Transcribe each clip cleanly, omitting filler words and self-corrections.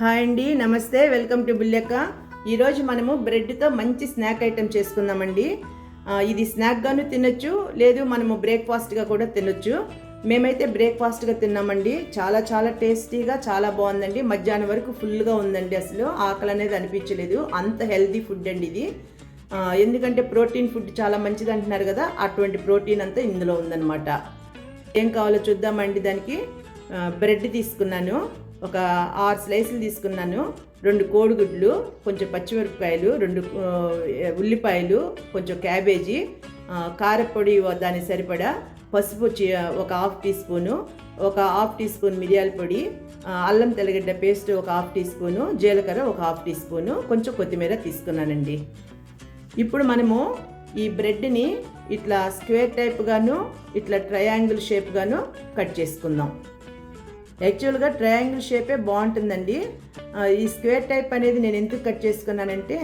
Hi అండి, నమస్తే. Welcome to బుల్లెక్క. ఈరోజు మనము బ్రెడ్తో మంచి స్నాక్ ఐటెం చేసుకుందామండి. ఇది స్నాక్గాను తినొచ్చు, లేదు మనము బ్రేక్ఫాస్ట్గా కూడా తినొచ్చు. మేమైతే బ్రేక్ఫాస్ట్గా తిన్నామండి. చాలా చాలా టేస్టీగా చాలా బాగుందండి. మధ్యాహ్నం వరకు ఫుల్గా ఉందండి. అసలు ఆకలి అనేది అనిపించలేదు. అంత హెల్తీ ఫుడ్ అండి ఇది. ఎందుకంటే ప్రోటీన్ ఫుడ్ చాలా మంచిది అంటున్నారు కదా, అటువంటి ప్రోటీన్ అంతా ఇందులో ఉందన్నమాట. ఏం కావాలో చూద్దామండి. దానికి బ్రెడ్ తీసుకున్నాను, ఒక 6 స్లైసులు తీసుకున్నాను, 2 కోడిగుడ్లు, కొంచెం పచ్చిమిరపకాయలు, 2 ఉల్లిపాయలు, కొంచెం క్యాబేజీ, కారపొడి దానికి సరిపడా, పసుపు ఒక 1/2 టీ స్పూను, ఒక 1/2 టీ స్పూన్ మిరియాల పొడి, అల్లం తెల్లగడ్డ పేస్ట్ ఒక 1/2 టీ స్పూను, జీలకర్ర ఒక 1/2 టీ స్పూను, కొంచెం కొత్తిమీర తీసుకున్నానండి. ఇప్పుడు మనము ఈ బ్రెడ్ని ఇట్లా స్క్వేర్ టైప్ గాను, ఇట్లా ట్రయాంగిల్ షేప్ గాను కట్ చేసుకుందాం. యాక్చువల్గా ట్రయాంగిల్ షేపే బాగుంటుందండి. ఈ స్క్వేర్ టైప్ అనేది నేను ఎందుకు కట్ చేసుకున్నానంటే,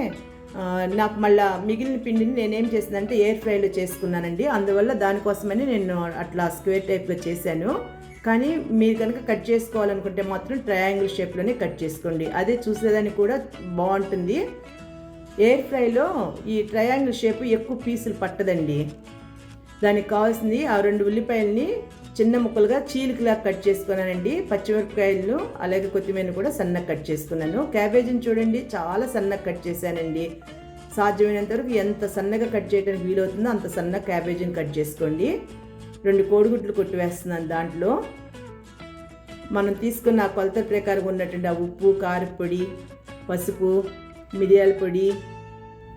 నాకు మళ్ళీ మిగిలిన పిండిని నేనేం చేసిందంటే ఎయిర్ ఫ్రైలో చేసుకున్నానండి. అందువల్ల దానికోసమని నేను అట్లా స్క్వేర్ టైప్లో చేశాను. కానీ మీరు కనుక కట్ చేసుకోవాలనుకుంటే మాత్రం ట్రయాంగిల్ షేప్లోనే కట్ చేసుకోండి. అదే చూసేదానికి కూడా బాగుంటుంది. ఎయిర్ ఫ్రైలో ఈ ట్రయాంగిల్ షేప్ ఎక్కువ పీసులు పట్టదండి. దానికి కావాల్సింది ఆ 2 ఉల్లిపాయలని చిన్న ముక్కలుగా చీలికలా కట్ చేసుకున్నానండి. పచ్చిమిరపకాయలను అలాగే కొత్తిమీరను కూడా సన్నగా కట్ చేసుకున్నాను. క్యాబేజీని చూడండి, చాలా సన్నగా కట్ చేశానండి. సాధ్యమైనంత వరకు ఎంత సన్నగా కట్ చేయడానికి వీలవుతుందో అంత సన్నగా క్యాబేజీని కట్ చేసుకోండి. 2 కోడిగుడ్లు కొట్టివేస్తున్నాను. దాంట్లో మనం తీసుకున్న కొలత ప్రకారం ఉన్నటువంటి ఆ ఉప్పు, కారపొడి, పసుపు, మిరియాల పొడి,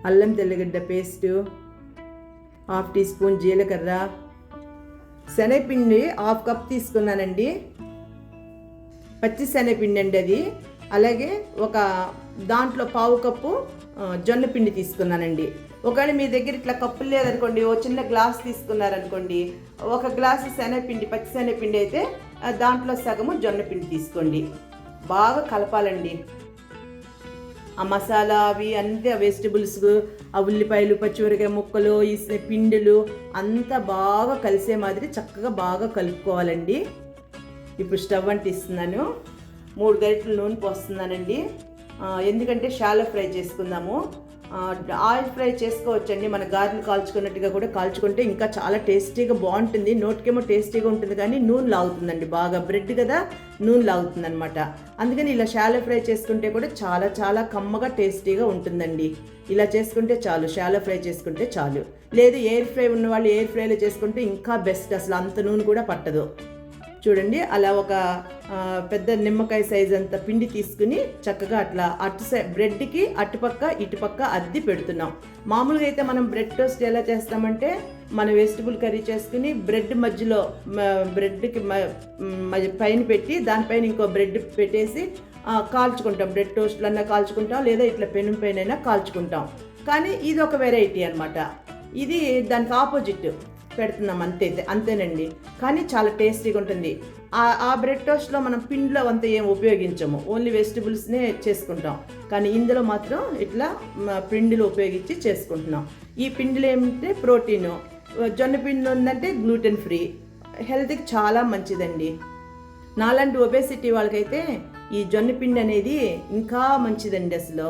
అల్లం తెల్లగడ్డ పేస్టు, 1/2 టీ స్పూన్ జీలకర్ర, శనగపిండి 1/2 కప్ తీసుకున్నానండి. పచ్చి శనగపిండి అండి అది. అలాగే ఒక దాంట్లో 1/4 కప్పు జొన్న పిండి తీసుకున్నానండి. ఒకవేళ మీ దగ్గర ఇట్లా కప్పులు లేదనుకోండి, ఓ చిన్న గ్లాస్ తీసుకున్నారనుకోండి, 1 గ్లాసు శనగపిండి, పచ్చి శనగపిండి అయితే దాంట్లో సగము జొన్న పిండి తీసుకోండి. బాగా కలపాలండి. ఆ మసాలా అవి అంతే, వెజిటబుల్స్, ఆ ఉల్లిపాయలు, పచ్చిమిరపకాయ ముక్కలు, ఈ పిండిలు అంతా బాగా కలిసే మాదిరి చక్కగా బాగా కలుపుకోవాలండి. ఇప్పుడు స్టవ్ అంటిస్తున్నాను. 3 గరిటెలు నూనె పోస్తున్నానండి. ఎందుకంటే షాలో ఫ్రై చేసుకుందాము. ఆయిల్ ఫ్రై చేసుకోవచ్చండి. మన గారెలు కాల్చుకున్నట్టుగా కూడా కాల్చుకుంటే ఇంకా చాలా టేస్టీగా బాగుంటుంది. నోటికేమో టేస్టీగా ఉంటుంది, కానీ నూనె లాగుతుందండి బాగా. బ్రెడ్ కదా, నూనె లాగుతుంది అనమాట. అందుకని ఇలా షాలో ఫ్రై చేసుకుంటే కూడా చాలా చాలా కమ్మగా టేస్టీగా ఉంటుందండి. ఇలా చేసుకుంటే చాలు, షాలో ఫ్రై చేసుకుంటే చాలు. లేదు ఎయిర్ ఫ్రై ఉన్న వాళ్ళు ఎయిర్ ఫ్రైలో చేసుకుంటే ఇంకా బెస్ట్. అసలు అంత నూనె కూడా పట్టదు. చూడండి, అలా ఒక పెద్ద నిమ్మకాయ సైజ్ అంత పిండి తీసుకుని చక్కగా అట్లా బ్రెడ్కి అటుపక్క ఇటుపక్క అద్ది పెడుతున్నాం. మామూలుగా అయితే మనం బ్రెడ్ టోస్ట్ ఎలా చేస్తామంటే, మన వెజిటబుల్ కర్రీ చేసుకుని బ్రెడ్ మధ్యలో బ్రెడ్కి పైన పెట్టి దానిపైన ఇంకో బ్రెడ్ పెట్టేసి కాల్చుకుంటాం. బ్రెడ్ టోస్ట్లు అన్నా కాల్చుకుంటాం, లేదా ఇట్లా పెను పైన కాల్చుకుంటాం. కానీ ఇది ఒక వెరైటీ అనమాట. ఇది దానికి ఆపోజిట్ పెడుతున్నాం, అంతేనండి. కానీ చాలా టేస్టీగా ఉంటుంది. ఆ బ్రెడ్ టోస్ట్లో మనం పిండిలో అంతా ఏం ఉపయోగించము, ఓన్లీ వెజిటబుల్స్నే చేసుకుంటాం. కానీ ఇందులో మాత్రం ఇట్లా పిండిలో ఉపయోగించి చేసుకుంటున్నాం. ఈ పిండిలో ఏమంటే ప్రోటీను, జొన్న పిండి ఉందంటే గ్లూటెన్ ఫ్రీ, హెల్త్కి చాలా మంచిదండి. నాలాంటి ఒబేసిటీ వాళ్ళకైతే ఈ జొన్న పిండి అనేది ఇంకా మంచిదండి. అసలు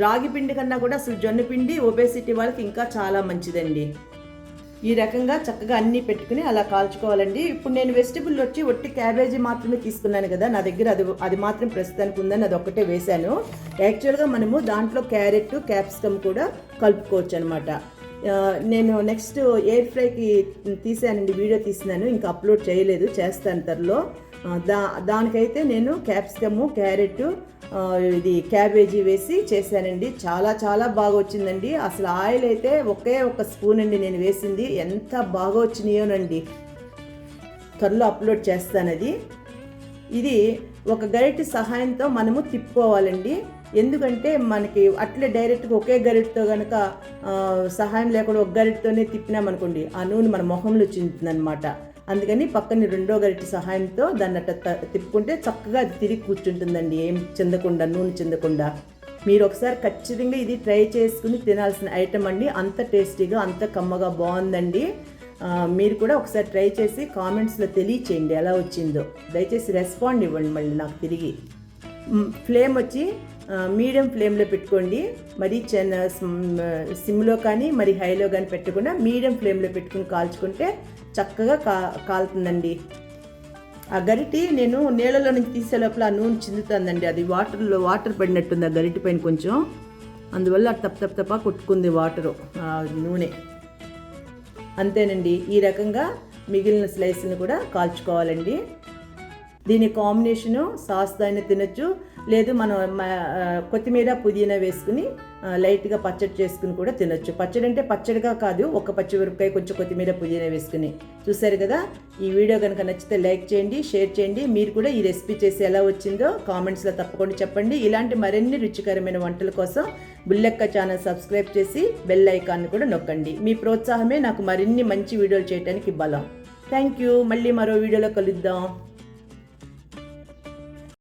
రాగి పిండి కన్నా కూడా అసలు జొన్న పిండి ఒబేసిటీ వాళ్ళకి ఇంకా చాలా మంచిదండి. ఈ రకంగా చక్కగా అన్నీ పెట్టుకుని అలా కాల్చుకోవాలండి. ఇప్పుడు నేను వెజిటబుల్ వచ్చి ఒట్టి క్యాబేజీ మాత్రమే తీసుకున్నాను కదా, నా దగ్గర అది మాత్రం ప్రస్తుతానికి ఉందని అది ఒక్కటే వేశాను. యాక్చువల్గా మనము దాంట్లో క్యారెట్, క్యాప్సికమ్ కూడా కలుపుకోవచ్చు అనమాట. నేను నెక్స్ట్ ఎయిర్ ఫ్రైకి తీసానండి, వీడియో తీసినాను, ఇంకా అప్లోడ్ చేయలేదు, చేస్తాను త్వరలో. దానికైతే నేను క్యాప్సికము, క్యారెట్, ఇది క్యాబేజీ వేసి చేశానండి. చాలా చాలా బాగా వచ్చిందండి. అసలు ఆయిల్ అయితే ఒకే 1 స్పూన్ అండి నేను వేసింది. ఎంత బాగా వచ్చినాయోనండి. త్వరలో అప్లోడ్ చేస్తాను అది. ఇది ఒక గరిటె సహాయంతో మనము తిప్పుకోవాలండి. ఎందుకంటే మనకి అట్లే డైరెక్ట్గా ఒకే గరిటతో కనుక సహాయం లేకుండా ఒక గరిటతోనే తిప్పినామనుకోండి, ఆ నూనె మన మొహంలో చిందుతుందనమాట. అందుకని పక్కన 2వ గరిటె సహాయంతో దాన్ని అట్లా తిప్పుకుంటే చక్కగా అది తిరిగి కూర్చుంటుందండి, ఏం చిందకుండా, నూనె చిందకుండా. మీరు ఒకసారి ఖచ్చితంగా ఇది ట్రై చేసుకుని తినాల్సిన ఐటమ్ అండి. అంత టేస్టీగా, అంత కమ్మగా బాగుందండి. మీరు కూడా ఒకసారి ట్రై చేసి కామెంట్స్లో తెలియచేయండి ఎలా వచ్చిందో. దయచేసి రెస్పాండ్ ఇవ్వండి మళ్ళీ నాకు తిరిగి. ఫ్లేమ్ వచ్చి మీడియం ఫ్లేమ్లో పెట్టుకోండి. మరి సిమ్లో కానీ మరి హైలో కానీ పెట్టకుండా మీడియం ఫ్లేమ్లో పెట్టుకుని కాల్చుకుంటే చక్కగా కాలుతుందండి. ఆ గరిటి నేను నీళ్ళలో నుంచి తీసే లోపల ఆ నూనె చిందుతుందండి. అది వాటర్ పడినట్టుంది ఆ గరిటి పైన కొంచెం, అందువల్ల తప్ప కొట్టుకుంది వాటరు ఆ నూనె. అంతేనండి, ఈ రకంగా మిగిలిన స్లైస్ని కూడా కాల్చుకోవాలండి. దీని కాంబినేషను సాస్తో అయినా తినొచ్చు, లేదు మనం కొత్తిమీర పుదీనా వేసుకుని లైట్గా పచ్చడి చేసుకుని కూడా తినొచ్చు. పచ్చడి అంటే పచ్చడిగా కాదు, ఒక పచ్చిమిరపకాయ కొంచెం కొత్తిమీర పుదీనా వేసుకుని. చూసారు కదా, ఈ వీడియో కనుక నచ్చితే లైక్ చేయండి, షేర్ చేయండి. మీరు కూడా ఈ రెసిపీ చేసి ఎలా వచ్చిందో కామెంట్స్లో తప్పకుండా చెప్పండి. ఇలాంటి మరిన్ని రుచికరమైన వంటల కోసం బుల్లెక్క ఛానల్ సబ్స్క్రైబ్ చేసి బెల్ ఐకాన్ని కూడా నొక్కండి. మీ ప్రోత్సాహమే నాకు మరిన్ని మంచి వీడియోలు చేయడానికి బలం. Thank you. మళ్ళీ మరో వీడియోలో కలుద్దాం.